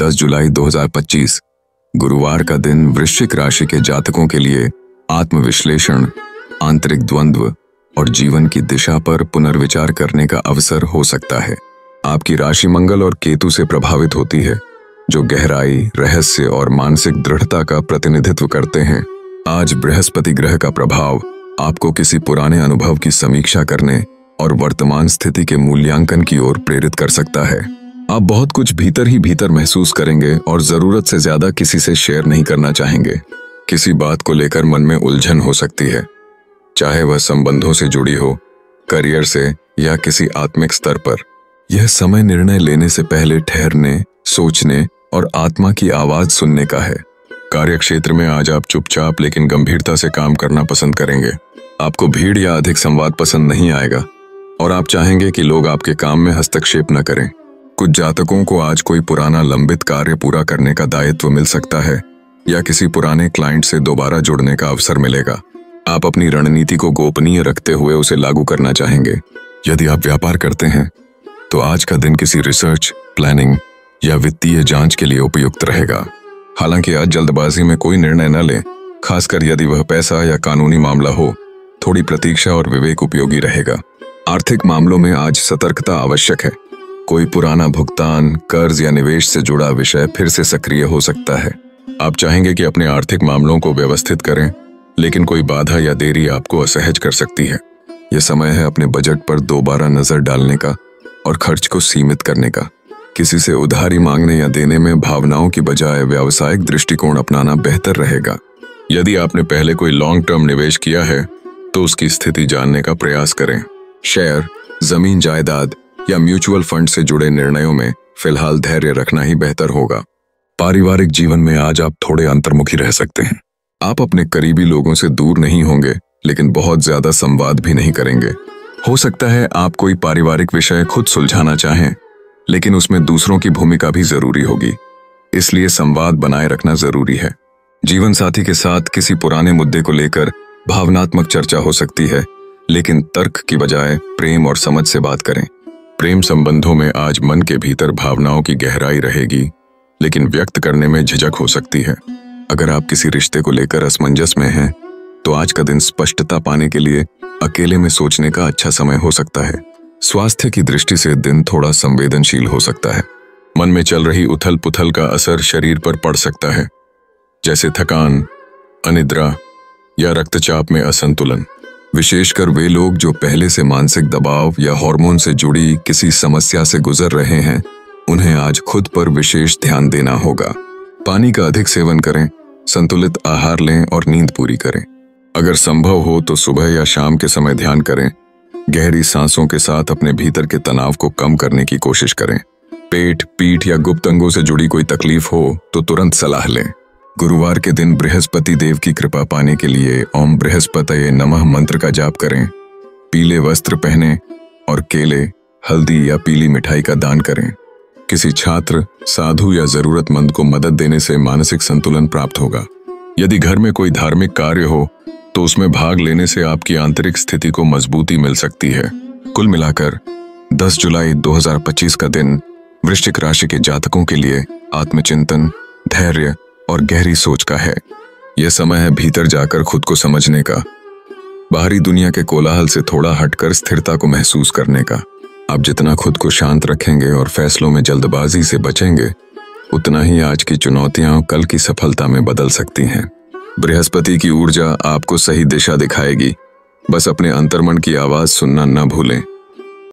10 जुलाई 2025 गुरुवार का दिन वृश्चिक राशि के जातकों के लिए आत्मविश्लेषण, आंतरिक द्वंद्व और जीवन की दिशा पर पुनर्विचार करने का अवसर हो सकता है। आपकी राशि मंगल और केतु से प्रभावित होती है, जो गहराई, रहस्य और मानसिक दृढ़ता का प्रतिनिधित्व करते हैं। आज बृहस्पति ग्रह का प्रभाव आपको किसी पुराने अनुभव की समीक्षा करने और वर्तमान स्थिति के मूल्यांकन की ओर प्रेरित कर सकता है। आप बहुत कुछ भीतर ही भीतर महसूस करेंगे और जरूरत से ज्यादा किसी से शेयर नहीं करना चाहेंगे। किसी बात को लेकर मन में उलझन हो सकती है, चाहे वह संबंधों से जुड़ी हो, करियर से या किसी आत्मिक स्तर पर। यह समय निर्णय लेने से पहले ठहरने, सोचने और आत्मा की आवाज सुनने का है। कार्यक्षेत्र में आज आप चुपचाप लेकिन गंभीरता से काम करना पसंद करेंगे। आपको भीड़ या अधिक संवाद पसंद नहीं आएगा और आप चाहेंगे कि लोग आपके काम में हस्तक्षेप न करें। कुछ जातकों को आज कोई पुराना लंबित कार्य पूरा करने का दायित्व मिल सकता है या किसी पुराने क्लाइंट से दोबारा जुड़ने का अवसर मिलेगा। आप अपनी रणनीति को गोपनीय रखते हुए उसे लागू करना चाहेंगे। यदि आप व्यापार करते हैं तो आज का दिन किसी रिसर्च, प्लानिंग या वित्तीय जांच के लिए उपयुक्त रहेगा। हालांकि आज जल्दबाजी में कोई निर्णय न लें, खासकर यदि वह पैसा या कानूनी मामला हो। थोड़ी प्रतीक्षा और विवेक उपयोगी रहेगा। आर्थिक मामलों में आज सतर्कता आवश्यक है। कोई पुराना भुगतान, कर्ज या निवेश से जुड़ा विषय फिर से सक्रिय हो सकता है। आप चाहेंगे कि अपने आर्थिक मामलों को व्यवस्थित करें, लेकिन कोई बाधा या देरी आपको असहज कर सकती है। यह समय है अपने बजट पर दोबारा नजर डालने का और खर्च को सीमित करने का। किसी से उधारी मांगने या देने में भावनाओं की बजाय व्यावसायिक दृष्टिकोण अपनाना बेहतर रहेगा। यदि आपने पहले कोई लॉन्ग टर्म निवेश किया है तो उसकी स्थिति जानने का प्रयास करें। शेयर, जमीन जायदाद या म्यूचुअल फंड से जुड़े निर्णयों में फिलहाल धैर्य रखना ही बेहतर होगा। पारिवारिक जीवन में आज आप थोड़े अंतर्मुखी रह सकते हैं। आप अपने करीबी लोगों से दूर नहीं होंगे, लेकिन बहुत ज्यादा संवाद भी नहीं करेंगे। हो सकता है आप कोई पारिवारिक विषय खुद सुलझाना चाहें, लेकिन उसमें दूसरों की भूमिका भी जरूरी होगी, इसलिए संवाद बनाए रखना जरूरी है। जीवन साथी के साथ किसी पुराने मुद्दे को लेकर भावनात्मक चर्चा हो सकती है, लेकिन तर्क की बजाय प्रेम और समझ से बात करें। प्रेम संबंधों में आज मन के भीतर भावनाओं की गहराई रहेगी, लेकिन व्यक्त करने में झिझक हो सकती है। अगर आप किसी रिश्ते को लेकर असमंजस में हैं, तो आज का दिन स्पष्टता पाने के लिए अकेले में सोचने का अच्छा समय हो सकता है। स्वास्थ्य की दृष्टि से दिन थोड़ा संवेदनशील हो सकता है। मन में चल रही उथल पुथल का असर शरीर पर पड़ सकता है, जैसे थकान, अनिद्रा या रक्तचाप में असंतुलन। विशेषकर वे लोग जो पहले से मानसिक दबाव या हार्मोन से जुड़ी किसी समस्या से गुजर रहे हैं, उन्हें आज खुद पर विशेष ध्यान देना होगा। पानी का अधिक सेवन करें, संतुलित आहार लें और नींद पूरी करें। अगर संभव हो तो सुबह या शाम के समय ध्यान करें। गहरी सांसों के साथ अपने भीतर के तनाव को कम करने की कोशिश करें। पेट, पीठ या गुप्त अंगों से जुड़ी कोई तकलीफ हो तो तुरंत सलाह लें। गुरुवार के दिन बृहस्पति देव की कृपा पाने के लिए ओम बृहस्पतये नमः मंत्र का जाप करें। पीले वस्त्र पहनें और केले, हल्दी या पीली मिठाई का दान करें। किसी छात्र, साधु या जरूरतमंद को मदद देने से मानसिक संतुलन प्राप्त होगा। यदि घर में कोई धार्मिक कार्य हो तो उसमें भाग लेने से आपकी आंतरिक स्थिति को मजबूती मिल सकती है। कुल मिलाकर 10 जुलाई 2025 का दिन वृश्चिक राशि के जातकों के लिए आत्मचिंतन, धैर्य और गहरी सोच का है। यह समय है भीतर जाकर खुद को समझने का, बाहरी दुनिया के कोलाहल से थोड़ा हटकर स्थिरता को महसूस करने का। आप जितना खुद को शांत रखेंगे और फैसलों में जल्दबाजी से बचेंगे, उतना ही आज की चुनौतियां कल की सफलता में बदल सकती हैं। बृहस्पति की ऊर्जा आपको सही दिशा दिखाएगी। बस अपने अंतर्मन की आवाज सुनना न भूलें।